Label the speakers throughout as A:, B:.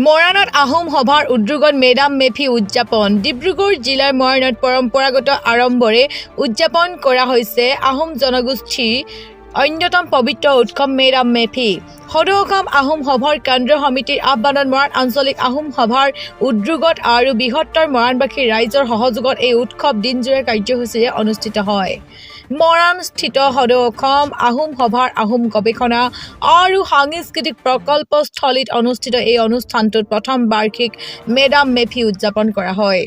A: মৰাণত আহোম সভাৰ উদ্যোগত মেডাম মেফি উদযাপন। ডিব্ৰুগড় জিলাৰ মৰাণত পৰম্পৰাগত আড়ম্বৰে উদযাপন কৰা হৈছে আহোম জনগোষ্ঠীৰ অন্যতম পবিত্ৰ উৎসৱ মেডাম মেফি। সদৌ অসম আহোম সভাৰ কেন্দ্ৰীয় সমিতিৰ আহ্বানত মৰাণ আঞ্চলিক আহোম সভাৰ উদ্যোগত আৰু বৃহত্তৰ মৰাণবাসী ৰাইজৰ সহযোগত এই উৎসৱ দিনজোৰা কাৰ্যসূচীৰে অনুষ্ঠিত হয়। মৰাণস্থিত সদৌ অসম আহোম সভাৰ আহোম গৱেষণা আৰু সাংস্কৃতিক প্ৰকল্পস্থলীত অনুষ্ঠিত এই অনুষ্ঠানটোত প্ৰথম বাৰ্ষিক মেডাম মেফি উদযাপন কৰা হয়।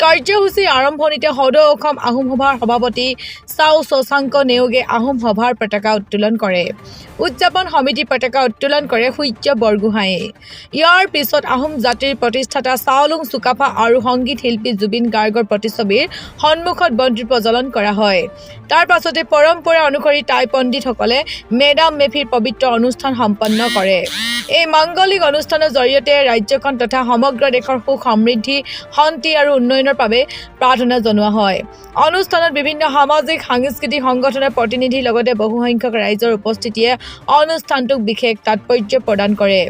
A: কাৰ্যসূচীৰ আৰম্ভণিতে সদৌ অসম আহোম সভাৰ সভাপতি চাও শশাংক নেওগে আহোম সভাৰ পতাকা উত্তোলন কৰে। উদযাপন সমিতিৰ পতাকা উত্তোলন কৰে সূৰ্য বৰগোহাঁয়ে। ইয়াৰ পিছত আহোম জাতিৰ প্ৰতিষ্ঠাতা চাওলুং চুকাফা আৰু সংগীত শিল্পী জুবিন গাৰ্গৰ প্ৰতিছবিৰ সন্মুখত বন্তি প্ৰজ্বলন কৰা হয়। তাৰ পাছতে পৰম্পৰা অনুসৰি টাই পণ্ডিতসকলে মেডাম মেফিৰ পবিত্ৰ অনুষ্ঠান সম্পন্ন কৰে। এই মাংগলিক অনুষ্ঠানৰ জৰিয়তে ৰাজ্যখন তথা সমগ্ৰ দেশৰ সুখ সমৃদ্ধি শান্তি আৰু উন্নয়নৰ বাবে প্ৰাৰ্থনা জনোৱা হয়। অনুষ্ঠানত বিভিন্ন সামাজিক সাংস্কৃতিক সংগঠনৰ প্ৰতিনিধিৰ লগতে বহুসংখ্যক ৰাইজৰ উপস্থিতিয়ে অনুষ্ঠানটোক বিশেষ তাৎপৰ্য প্ৰদান কৰে।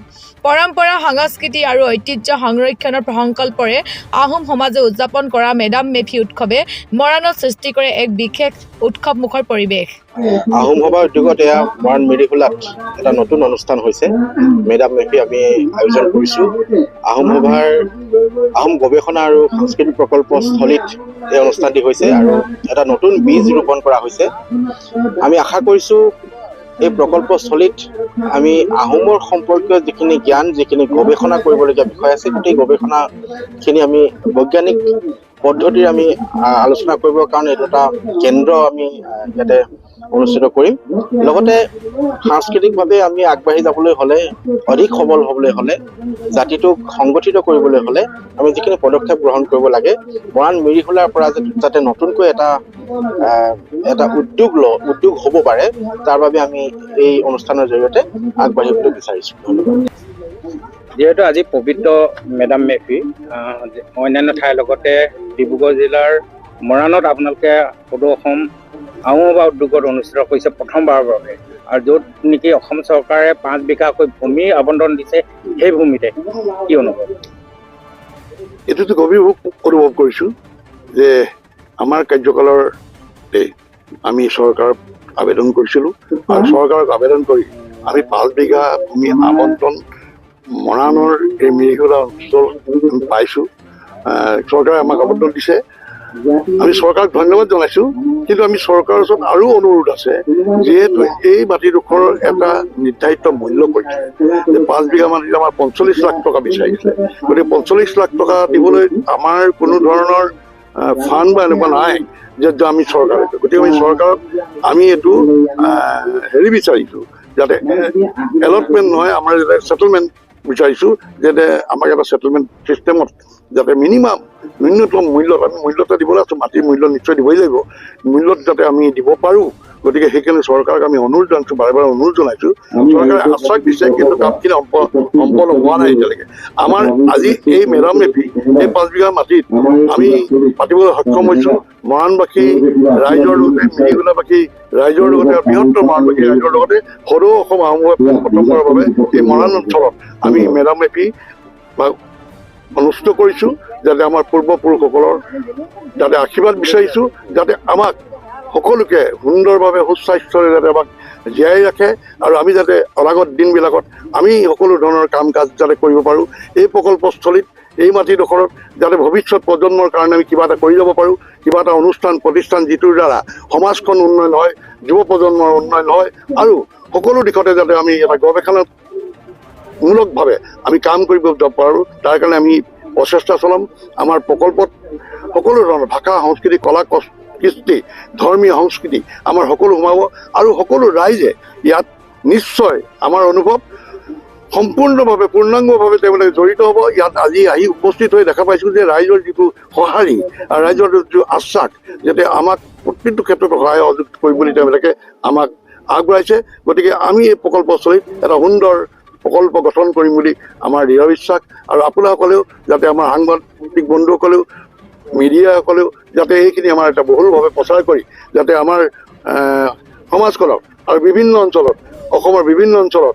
A: পৰম্পৰা সংস্কৃতি আৰু ঐতিহ্য সংৰক্ষণৰ সংকল্পৰে আহোম সমাজে উদযাপন কৰা মেডাম মেফি উৎসৱে মৰাণত সৃষ্টি কৰে এক বিশেষ উৎসৱমুখৰ পৰিৱেশ।
B: আহোম সভাৰ উদ্যোগত এয়া মৰাণ মেৰিখোলাত এটা নতুন অনুষ্ঠান হৈছে মেডাম মেফি আমি আয়োজন কৰিছোঁ। আহোম সভাৰ আহোম গৱেষণা আৰু সাংস্কৃতিক প্ৰকল্পস্থলীত এই অনুষ্ঠানটি হৈছে আৰু এটা নতুন বীজ ৰোপণ কৰা হৈছে। আমি আশা কৰিছোঁ এই প্ৰকল্পস্থলীত আমি আহোমৰ সম্পৰ্কীয় যিখিনি জ্ঞান যিখিনি গৱেষণা কৰিবলগীয়া বিষয় আছে গোটেই গৱেষণাখিনি আমি বৈজ্ঞানিক পদ্ধতিৰে আমি আলোচনা কৰিবৰ কাৰণে এইটো এটা কেন্দ্ৰ আমি ইয়াতে অনুষ্ঠিত কৰিম। লগতে সাংস্কৃতিকভাৱে আমি আগবাঢ়ি যাবলৈ হ'লে অধিক সবল হ'বলৈ হ'লে জাতিটোক সংগঠিত কৰিবলৈ হ'লে আমি যিখিনি পদক্ষেপ গ্ৰহণ কৰিব লাগে মৰাণ মেৰিখোলাৰ পৰা যাতে নতুনকৈ এটা উদ্যোগ হ'ব পাৰে তাৰ বাবে আমি এই অনুষ্ঠানৰ জৰিয়তে আগবাঢ়িবলৈ বিচাৰিছোঁ। ধন্যবাদ।
C: যিহেতু আজি পবিত্ৰ মেডাম মেফি অন্যান্য ঠাইৰ লগতে ডিব্ৰুগড় জিলাৰ মৰাণত আপোনালোকে সদৌ অসম আহোম সভা উদ্যোগত অনুষ্ঠিত কৰিছে প্ৰথমবাৰৰ বাবে, আৰু য'ত নেকি অসম চৰকাৰে 5 বিঘাকৈ ভূমি আবণ্টন দিছে, সেই ভূমিতে কি অনুভৱ?
D: এইটোতো গভীৰ অনুভৱ কৰিছোঁ যে আমাৰ কাৰ্যকালতে আমি চৰকাৰক আবেদন কৰিছিলোঁ আৰু চৰকাৰক আবেদন কৰি আমি 5 বিঘা ভূমি আবণ্টন মৰাণৰ এই মেৰিখোলা অঞ্চল পাইছোঁ। চৰকাৰে আমাক আবণ্টন দিছে, আমি চৰকাৰক ধন্যবাদ জনাইছোঁ। কিন্তু আমি চৰকাৰৰ ওচৰত আৰু অনুৰোধ আছে, যিহেতু এই মাটিডোখৰৰ এটা নিৰ্ধাৰিত মূল্য কৰিছে যে 5 বিঘা মাটিত আমাৰ 45 লাখ টকা বিচাৰিছে। গতিকে 45 লাখ টকা দিবলৈ আমাৰ কোনো ধৰণৰ ফাণ্ড বা এনেকুৱা নাই যে আমি চৰকাৰে, গতিকে আমি চৰকাৰক আমি এইটো বিচাৰিছোঁ যাতে এলটমেণ্ট নহয়, আমাৰ যাতে ছেটেলমেণ্ট বিচাৰিছোঁ, যাতে আমাক এটা ছেটেলমেণ্ট ছিষ্টেমত যাতে ন্যূনতম মূল্যত আমি মূল্যতে দিবলৈ আছোঁ, মাটিৰ মূল্য নিশ্চয় দিবই লাগিব, মূল্যত যাতে আমি দিব পাৰোঁ। গতিকে সেইকাৰণে চৰকাৰক আমি অনুৰোধ জনাইছোঁ, বাৰে বাৰে অনুৰোধ জনাইছোঁ। চৰকাৰে আশ্বাস দিছে কিন্তু কামখিনি সম্পন্ন হোৱা নাই এতিয়ালৈকে। আমাৰ আজি এই মেডাম মেফি এই 5 বিঘা মাটিত আমি পাতিবলৈ সক্ষম হৈছোঁ। মৰাণবাসী ৰাইজৰ লগতে মেৰিখোলাবাসী ৰাইজৰ লগতে বৃহত্তৰ মৰাণবাসী ৰাইজৰ লগতে সদৌ অসম আহোম সভাই প্ৰথমবাৰৰ বাবে এই মৰাণ অঞ্চলত আমি মেডাম মেফি অনুষ্ঠিত কৰিছোঁ। যাতে আমাৰ পূৰ্বপুৰুষসকলৰ যাতে আশীৰ্বাদ বিচাৰিছোঁ, যাতে আমাক সকলোকে সুন্দৰভাৱে সুস্বাস্থ্যৰে যাতে আমাক জীয়াই ৰাখে আৰু আমি যাতে অনাগত দিনবিলাকত আমি সকলো ধৰণৰ কাম কাজ যাতে কৰিব পাৰোঁ। এই প্ৰকল্পস্থলীত এই মাটিডোখৰত যাতে ভৱিষ্যত প্ৰজন্মৰ কাৰণে আমি কিবা এটা কৰি যাব পাৰোঁ, কিবা এটা অনুষ্ঠান প্ৰতিষ্ঠান যিটোৰ দ্বাৰা সমাজখন উন্নয়ন হয়, যুৱ প্ৰজন্মৰ উন্নয়ন হয় আৰু সকলো দিশতে যাতে আমি এটা গৱেষণামূলকভাৱে আমি কাম কৰিব যাব পাৰোঁ, তাৰ কাৰণে আমি প্ৰচেষ্টা চলাম। আমাৰ প্ৰকল্পত সকলো ধৰণৰ ভাষা সংস্কৃতি কলা কৃষ্টি ধৰ্মীয় সংস্কৃতি আমাৰ সকলো সোমাব আৰু সকলো ৰাইজে ইয়াত নিশ্চয় আমাৰ অনুভৱ সম্পূৰ্ণভাৱে পূৰ্ণাংগভাৱে তেওঁলোকে জড়িত হ'ব। ইয়াত আজি আহি উপস্থিত হৈ দেখা পাইছোঁ যে ৰাইজৰ যিটো সঁহাৰি আৰু ৰাইজৰ যিটো আশ্বাস যাতে আমাক প্ৰত্যেকটো ক্ষেত্ৰত সহায় সহযোগ কৰিম বুলি তেওঁলোকে আমাক আগবঢ়াইছে। গতিকে আমি এই প্ৰকল্পস্থলীত এটা সুন্দৰ প্ৰকল্প গঠন কৰিম বুলি আমাৰ দৃঢ় বিশ্বাস, আৰু আপোনাসকলেও যাতে আমাৰ সাংবাদিক বন্ধুসকলেও মিডিয়াসকলেও যাতে এইখিনি আমাৰ এটা বহুলভাৱে প্ৰচাৰ কৰি যাতে আমাৰ সমাজখনক আৰু বিভিন্ন অঞ্চলত অসমৰ বিভিন্ন অঞ্চলত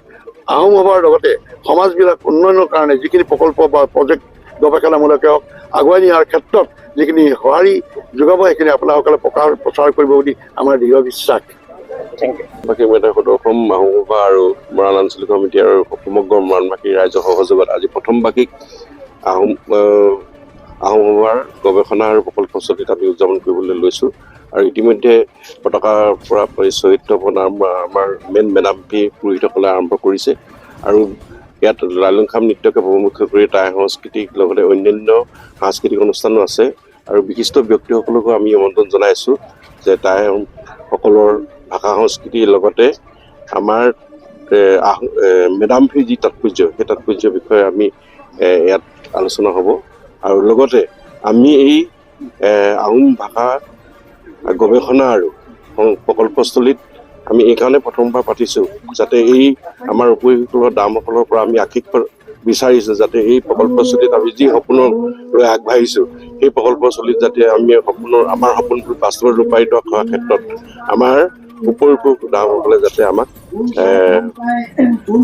D: আহোম সভাৰ লগতে সমাজবিলাক উন্নয়নৰ কাৰণে যিখিনি প্ৰকল্প বা প্ৰজেক্ট গৱেষণামূলকে হওক আগুৱাই নিয়াৰ ক্ষেত্ৰত যিখিনি সঁহাৰি যোগাব সেইখিনি আপোনালোকে প্ৰচাৰ কৰিব বুলি আমাৰ দৃঢ় বিশ্বাস।
C: Thank you.
E: বাকী অসম আহোম সভা আৰু মৰাণ আঞ্চলিক সমিতি আৰু সমগ্ৰ মৰাণবাসী ৰাইজৰ সহযোগত আজি প্ৰথমবাৰ্ষিক আহোম সভাৰ গৱেষণা আৰু প্ৰকল্পস্থলীত আমি উদযাপন কৰিবলৈ লৈছোঁ। আৰু ইতিমধ্যে পতাকাৰ পৰা পৰিচয়িত আমাৰ মেইন মেধাৱী পুৰোহিতসকলে আৰম্ভ কৰিছে। আৰু ইয়াত লালুংখাম নৃত্যকে প্ৰমুখ্য কৰি টাই সংস্কৃতিক লগতে অন্যান্য সাংস্কৃতিক অনুষ্ঠানো আছে। আৰু বিশিষ্ট ব্যক্তিসকলকো আমি আমন্ত্ৰণ জনাইছোঁ যে টাইসকলৰ ভাষা সংস্কৃতিৰ লগতে আমাৰ মেদামফিৰ যি তাৎপৰ্য সেই তাৎপৰ্যৰ বিষয়ে আমি ইয়াত আলোচনা হ'ব। আৰু লগতে আমি এই আহোম ভাষা গৱেষণা আৰু প্ৰকল্পস্থলীত আমি এইকাৰণে প্ৰথমবাৰ পাতিছোঁ যাতে এই আমাৰ উপৰিসকলৰ দামসকলৰ পৰা আমি আশীষ বিচাৰিছোঁ যাতে এই প্ৰকল্পস্থলীত আমি যি সপোন লৈ আগবাঢ়িছোঁ সেই প্ৰকল্পস্থলীত যাতে আমি আমাৰ সপোনবোৰ বাস্তৱত ৰূপায়িত কৰাৰ ক্ষেত্ৰত আমাৰ উপৰিপুৰুষ দামসকলে যাতে আমাক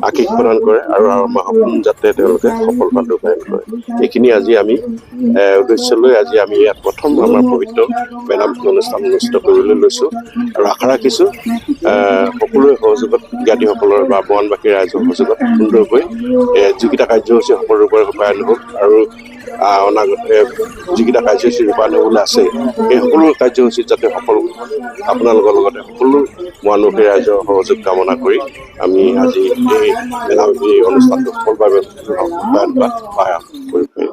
E: আশীষ প্ৰদান কৰে আৰু আমাৰ সপোন যাতে তেওঁলোকে সফলতা ৰূপায়ণ কৰে। এইখিনি আজি আমি উদ্দেশ্য লৈ আজি আমি ইয়াত প্ৰথম আমাৰ পবিত্ৰ মেদামফি অনুষ্ঠান অনুষ্ঠিত কৰিবলৈ লৈছোঁ। আৰু আশা ৰাখিছোঁ সকলোৰে সহযোগত জ্ঞাতিসকলৰ বা মৰাণবাসী ৰাইজৰ সহযোগত সুন্দৰকৈ যিকেইটা কাৰ্যসূচী সফলৰূপে ৰূপায়ণ হ'ল আৰু অনাগতে যিকেইটা কাৰ্যসূচী ৰূপায়ণ হ'বলৈ আছে সেই সকলো কাৰ্যসূচীত যাতে সফল আপোনালোকৰ লগতে সকলো মৰাণবাসী ৰাইজৰ সহযোগ কামনা কৰি আমি আজি এই মেধাৱী অনুষ্ঠানটো সফলভাৱে ৰূপায়ণ কৰাত সহায় কৰিব পাৰিম।